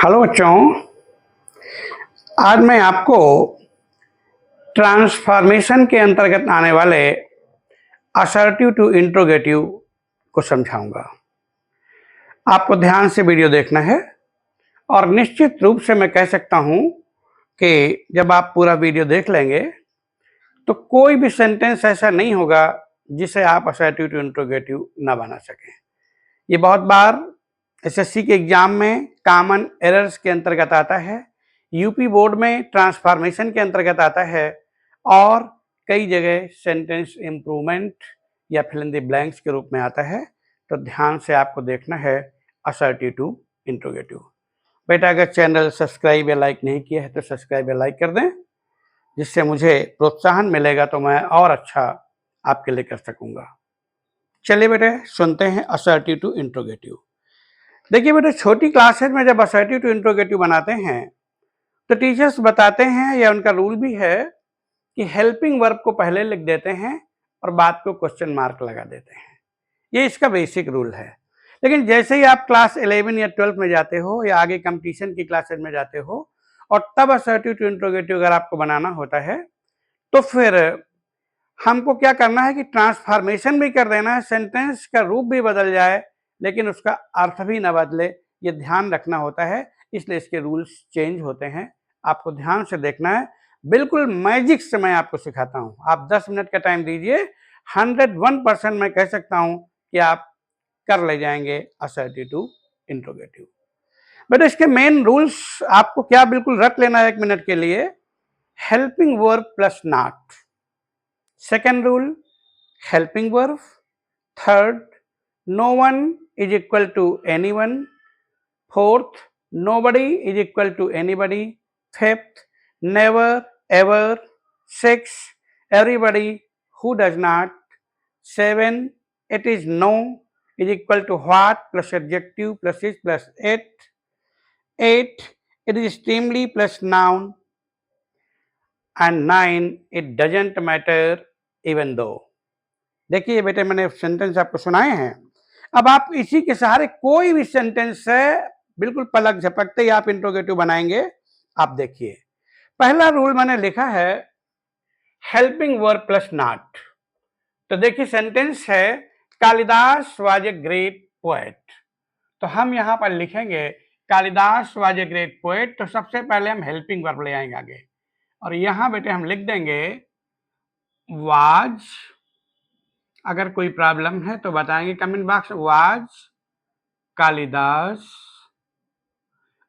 Hello बच्चों, आज मैं आपको ट्रांसफॉर्मेशन के अंतर्गत आने वाले असर्टिव टू इंट्रोगेटिव को समझाऊंगा। आपको ध्यान से वीडियो देखना है और निश्चित रूप से मैं कह सकता हूं कि जब आप पूरा वीडियो देख लेंगे तो कोई भी सेंटेंस ऐसा नहीं होगा जिसे आप असर्टिव टू इंट्रोगेटिव ना बना सकें। ये बहुत बार एसएससी के एग्जाम में कॉमन एरर्स के अंतर्गत आता है, यूपी बोर्ड में ट्रांसफॉर्मेशन के अंतर्गत आता है और कई जगह सेंटेंस इम्प्रूवमेंट या फिल इन द ब्लैंक्स के रूप में आता है। तो ध्यान से आपको देखना है असर्टिव टू इंट्रोगेटिव। बेटा, अगर चैनल सब्सक्राइब या लाइक नहीं किया है तो सब्सक्राइब या लाइक कर दें, जिससे मुझे प्रोत्साहन मिलेगा तो मैं और अच्छा आपके लिए कर सकूंगा। चलिए बेटे, सुनते हैं असर्टिव टू इंट्रोगेटिव। देखिए बेटे, छोटी क्लासेज में जब असर्टिव टू इंट्रोगेटिव बनाते हैं तो टीचर्स बताते हैं, या उनका रूल भी है, कि हेल्पिंग वर्ब को पहले लिख देते हैं और बाद को क्वेश्चन मार्क लगा देते हैं। ये इसका बेसिक रूल है। लेकिन जैसे ही आप क्लास 11 या 12 में जाते हो या आगे कंपटीशन की क्लासेज में जाते हो और तब असर्टिव टू इंट्रोगेटिव अगर आपको बनाना होता है तो फिर हमको क्या करना है कि ट्रांसफॉर्मेशन भी कर देना है, सेंटेंस का रूप भी बदल जाए लेकिन उसका अर्थ भी न बदले, ये ध्यान रखना होता है। इसलिए इसके रूल्स चेंज होते हैं। आपको ध्यान से देखना है, बिल्कुल मैजिक से मैं आपको सिखाता हूँ। आप 10 मिनट का टाइम दीजिए, 101% मैं कह सकता हूँ कि आप कर ले जाएंगे असर्टिव टू इंट्रोगेटिव। बट इसके मेन रूल्स आपको क्या बिल्कुल रख लेना है 1 मिनट के लिए। Helping verb plus not. Second rule, helping verb. Third, no one is equal to anyone. Fourth, nobody is equal to anybody. Fifth, never, ever. Six, everybody who does not. Seven, it is no is equal to what plus adjective plus is plus it. Eight, it is extremely plus noun. And nine, it doesn't matter even though. देखिए बेटे, मैंने sentence आपको सुनाए हैं। अब आप इसी के सहारे कोई भी सेंटेंस से बिल्कुल पलक झपकते ही आप इंट्रोगेटिव बनाएंगे। आप देखिए, पहला रूल मैंने लिखा है हेल्पिंग वर्ब प्लस नॉट। तो देखिए सेंटेंस है Kalidas was a great poet. तो हम यहां पर लिखेंगे Kalidas was a great poet. तो सबसे पहले हम हेल्पिंग वर्ब ले आएंगे आगे, और यहां बेटे हम लिख देंगे वाज। अगर कोई प्रॉब्लम है तो बताएंगे कमेंट बॉक्स। वाज कालिदास,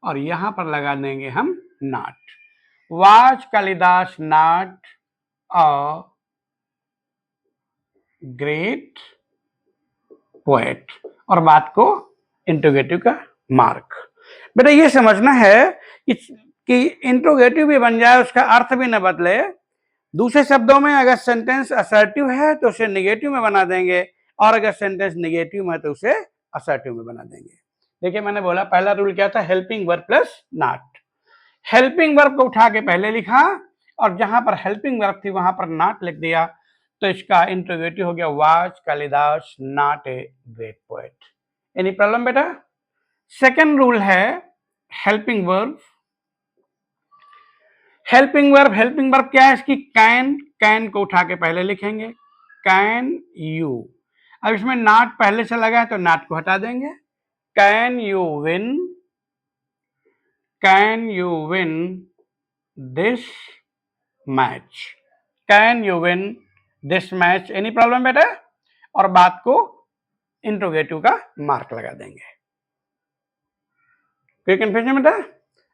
और यहां पर लगा देंगे हम not. Was Kalidas not a great poet, और बात को इंट्रोगेटिव का मार्क। बेटा ये समझना है कि इंट्रोगेटिव भी बन जाए, उसका अर्थ भी न बदले। दूसरे शब्दों में अगर सेंटेंस असर्टिव है तो उसे निगेटिव में बना देंगे, और अगर सेंटेंस निगेटिव में तो उसे असर्टिव में बना देंगे। देखिए मैंने बोला पहला रूल क्या था, helping verb plus not. Helping verb को उठा के पहले लिखा और जहां पर हेल्पिंग वर्ब थी वहां पर नॉट लिख दिया, तो इसका इंट्रोगेटिव हो गया was Kalidas not a great poet. Any problem बेटा? सेकेंड रूल है हेल्पिंग वर्ब। हेल्पिंग वर्ब क्या है इसकी? कैन को उठा के पहले लिखेंगे, कैन यू। अब इसमें नॉट पहले से लगा है तो नॉट को हटा देंगे। Can you win this match. Can you win this match. Any problem बेटा? और बात को इंट्रोगेटिव का मार्क लगा देंगे। कोई कंफ्यूजन बेटा?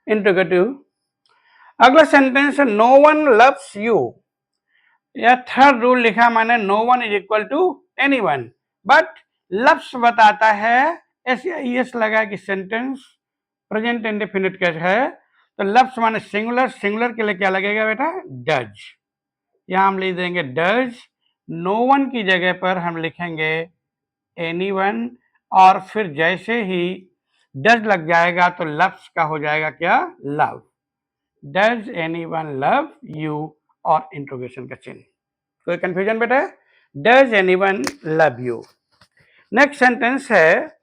इंट्रोगेटिव। अगला सेंटेंस है नो वन लव्स यू। या थर्ड रूल लिखा मैंने, no one is equal to any one, but loves बताता है एस लगा कि सेंटेंस प्रेजेंट इंडेफिनिट केस है, तो लव्स माने सिंगुलर। सिंगुलर के लिए क्या लगेगा बेटा? डज। यहां हम लिख देंगे डज। नो वन की जगह पर हम लिखेंगे एनी वन, और फिर जैसे ही डज लग जाएगा तो लव्स का हो जाएगा क्या? Love. Does anyone love you, और इंट्रोगेशन का चिन्ह। कोई कंफ्यूजन बेटा? Does anyone love you. Next sentence है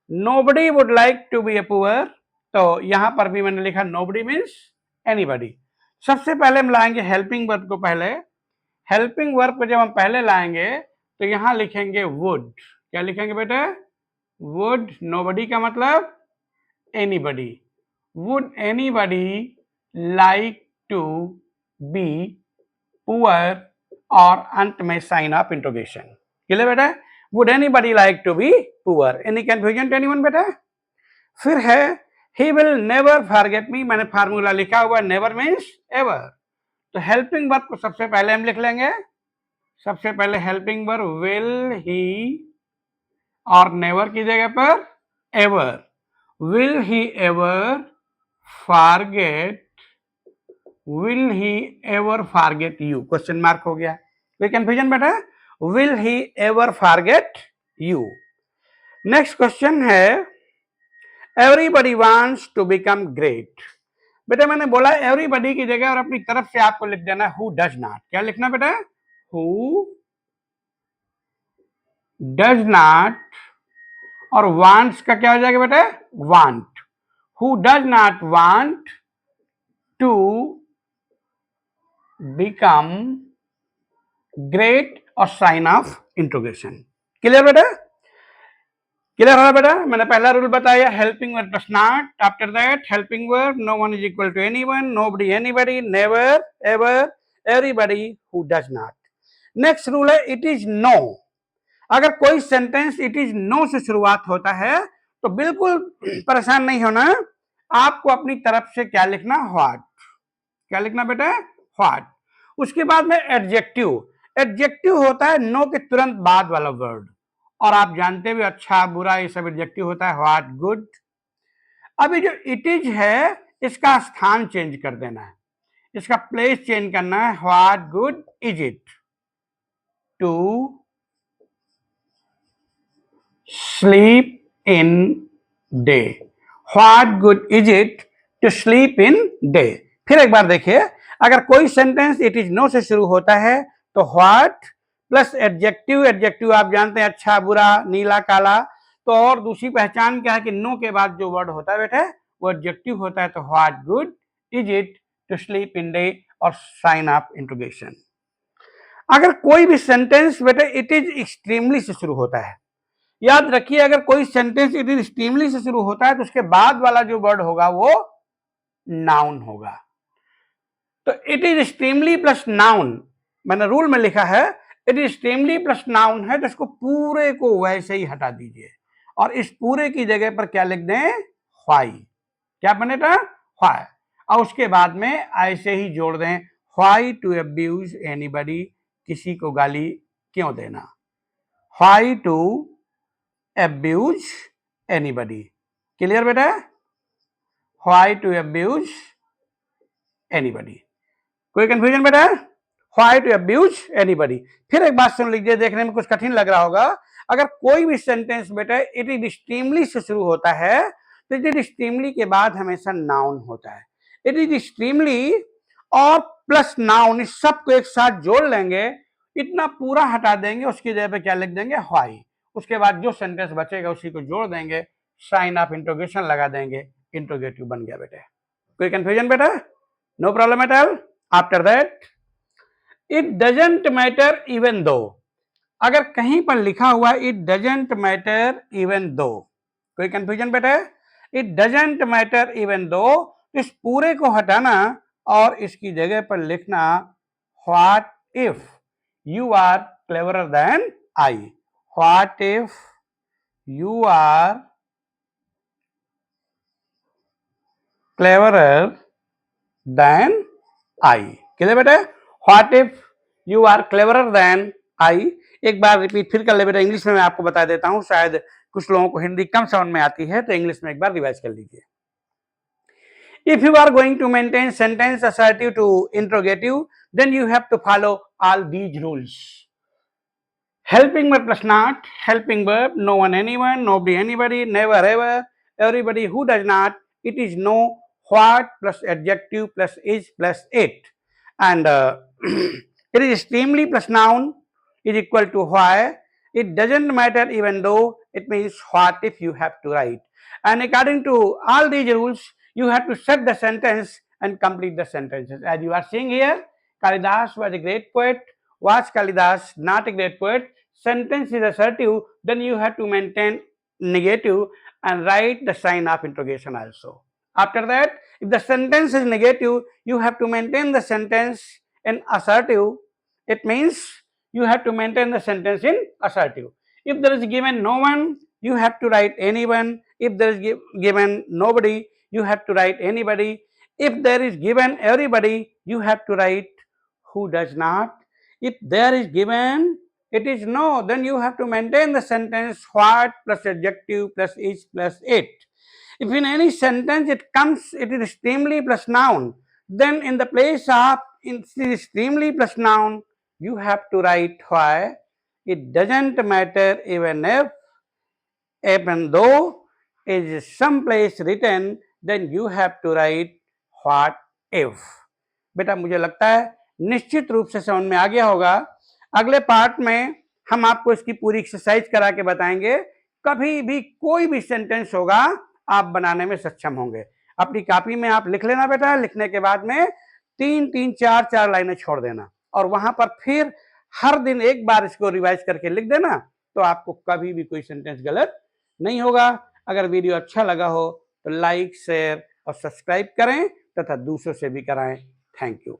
nobody would like to be a poor. तो यहां पर भी मैंने लिखा नोबडी मीन्स एनीबडी। सबसे पहले हम लाएंगे हेल्पिंग वर्ब को पहले। हेल्पिंग वर्ब को जब हम पहले लाएंगे तो यहां लिखेंगे वुड। क्या लिखेंगे बेटा? वुड। नोबडी का मतलब anybody. Would anybody like to be poor, और अंत में साइन ऑफ इंट्रोगेशन। क्लियर बेटा? Would anybody like to be poor. Any confusion to anyone बेटा? फिर है he will never forget me. मैंने फार्मूला लिखा हुआ, नेवर मीन्स एवर। तो हेल्पिंग वर्ब को सबसे पहले हम लिख लेंगे। सबसे पहले हेल्पिंग वर्ब विल ही, और नेवर की जगह पर ever. Will he ever forget, will he ever forget you? Question mark हो गया। कोई कंफ्यूजन बेटा? Will he ever forget you. Next question है everybody wants to become great. बेटा मैंने बोला एवरीबडी की जगह और अपनी तरफ से आपको लिख देना हु डज नॉट। क्या लिखना बेटा? हु डज नॉट, और वांट्स का क्या हो जाएगा बेटा? Want. Who does not want to become great, और साइन ऑफ इंट्रोगेशन। क्लियर बेटा? क्लियर है बेटा? मैंने पहला रूल बताया, helping verb plus not, after that helping verb, no one is equal to anyone, nobody anybody, never ever, everybody, who does not. Next rule है it is no. अगर कोई sentence it is no से शुरुआत होता है तो बिल्कुल परेशान नहीं होना, आपको अपनी तरफ से क्या लिखना? व्हाट। क्या लिखना बेटा? व्हाट। उसके बाद में एडजेक्टिव। एडजेक्टिव होता है नो के तुरंत बाद वाला वर्ड, और आप जानते हुए अच्छा बुरा ये सब एडजेक्टिव होता है, व्हाट, गुड। अभी जो इट इज है इसका स्थान चेंज कर देना है, इसका प्लेस चेंज करना है। What good is it to sleep in day. What good is it to sleep in day. फिर एक बार देखिए, अगर कोई सेंटेंस इट इज नो से शुरू होता है तो व्हाट प्लस एडजेक्टिव। एडजेक्टिव आप जानते हैं अच्छा बुरा नीला काला। तो और दूसरी पहचान क्या है कि नो के बाद जो वर्ड होता है बेटा वो एडजेक्टिव होता है। तो what good is it to sleep in day, और साइन ऑफ इंट्रोगेशन। अगर कोई भी सेंटेंस बेटा इट इज एक्सट्रीमली से शुरू होता है, याद रखिए अगर कोई सेंटेंस इट इज एक्सट्रीमली से शुरू होता है तो उसके बाद वाला जो वर्ड होगा वो नाउन होगा। तो it is extremely plus noun, मैंने रूल में लिखा है it is extremely plus noun है, तो इसको पूरे को वैसे ही हटा दीजिए और इस पूरे की जगह पर क्या लिख दें? व्हाई। क्या बनेगा? व्हाई। और उसके बाद में ऐसे ही जोड़ दें, व्हाई टू अब्यूज एनीबडी। किसी को गाली क्यों देना? Why to abuse anybody. Clear बेटा? Why to abuse anybody. कोई कंफ्यूजन बेटा? Why to abuse anybody. फिर एक बात सुन लीजिए, देखने में कुछ कठिन लग रहा होगा। अगर कोई भी सेंटेंस बेटा इट इज एक्सट्रीमली से शुरू होता है तो इट इज एक्सट्रीमली के बाद हमेशा नाउन होता है। इट इज एक्सट्रीमली और प्लस नाउन इस सबको एक साथ जोड़ लेंगे, इतना पूरा हटा देंगे, उसकी जगह पे क्या लिख देंगे? व्हाई। उसके बाद जो सेंटेंस बचेगा उसी को जोड़ देंगे, साइन ऑफ इंट्रोगेशन लगा देंगे, इंट्रोगेटिव बन गया बेटा। कोई कंफ्यूजन बेटा? No problem at all. After that it doesn't matter even though. अगर कहीं पर लिखा हुआ इट डजंट मैटर इवन दो, कोई कंफ्यूजन बेटा? इट डजंट मैटर इवन दो, इस पूरे को हटाना और इसकी जगह पर लिखना what if you are cleverer than I. What if you are cleverer than I. Clear बेटा? What if you are cleverer than I. एक बार रिपीट फिर कर ले बेटा, इंग्लिश में मैं आपको बता देता हूं, शायद कुछ लोगों को हिंदी कम समझ में आती है, तो इंग्लिश में एक बार रिवाइज कर लीजिए। If you are going to maintain sentence assertive to interrogative, then you have to follow all these rules. Helping verb plus not, helping verb, no one anyone, nobody anybody, never ever, everybody who does not, it is no, what plus adjective plus is plus it. And it is extremely plus noun is equal to why. It doesn't matter even though, it means what if you have to write. And according to all these rules, you have to set the sentence and complete the sentences. As you are seeing here, Kalidas was a great poet. Was Kalidas not a great poet? Sentence is assertive, then you have to maintain negative and write the sign of interrogation also. After that, if the sentence is negative, you have to maintain the sentence in assertive. It means you have to maintain the sentence in assertive. If there is given no one, you have to write anyone. If there is given nobody, you have to write anybody. If there is given everybody, you have to write who does not. If there is given it is no, then you have to maintain the sentence what plus adjective plus is plus it. If in any sentence it is extremely plus noun, then in the place of extremely plus noun, you have to write why. It doesn't matter even though it is someplace written, then you have to write what if. बेटा मुझे लगता है निश्चित रूप से समझ में आ गया होगा। अगले पार्ट में हम आपको इसकी पूरी एक्सरसाइज करा के बताएंगे। कभी भी कोई भी सेंटेंस होगा आप बनाने में सक्षम होंगे। अपनी कॉपी में आप लिख लेना बेटा, लिखने के बाद में 3-3, 4-4 लाइनें छोड़ देना और वहां पर फिर हर दिन एक बार इसको रिवाइज करके लिख देना, तो आपको कभी भी कोई सेंटेंस गलत नहीं होगा। अगर वीडियो अच्छा लगा हो तो लाइक, शेयर और सब्सक्राइब करें तथा दूसरों से भी कराएं। Thank you.